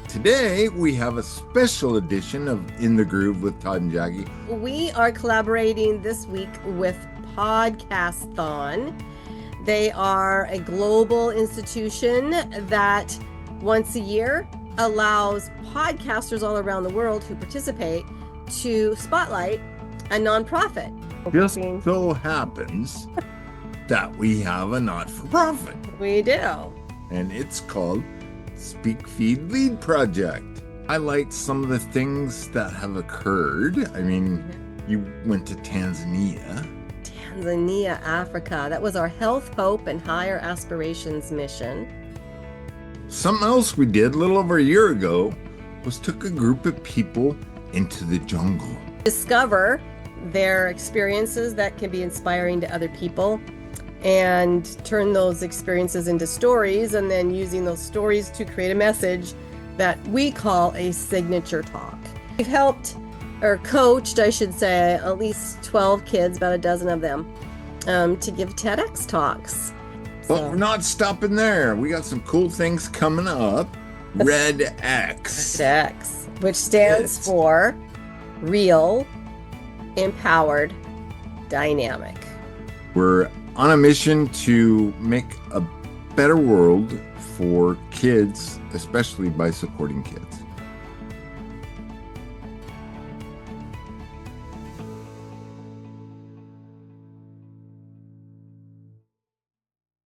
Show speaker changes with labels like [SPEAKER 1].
[SPEAKER 1] Today, we have a special edition of In the Groove with Todd and Jackie.
[SPEAKER 2] We are collaborating this week with Podcasthon. They are a global institution that once a year allows podcasters all around the world who participate to spotlight a nonprofit.
[SPEAKER 1] Just so happens that we have a not-for-profit.
[SPEAKER 2] We do.
[SPEAKER 1] And it's called Speak, Feed, Lead Project. Highlight some of the things that have occurred. I mean, you went to Tanzania,
[SPEAKER 2] Africa. That was our Health, Hope, and Higher Aspirations mission.
[SPEAKER 1] Something else we did a little over a year ago was took a group of people into the jungle.
[SPEAKER 2] Discover their experiences that can be inspiring to other people and turn those experiences into stories, and then using those stories to create a message that we call a signature talk. We've helped, or coached, I should say, at least 12 kids, about a dozen of them, to give TEDx talks.
[SPEAKER 1] But we're not stopping there. We got some cool things coming up. Red X.
[SPEAKER 2] Which stands for Real, Empowered, Dynamic.
[SPEAKER 1] We're on a mission to make a better world for kids, especially by supporting kids.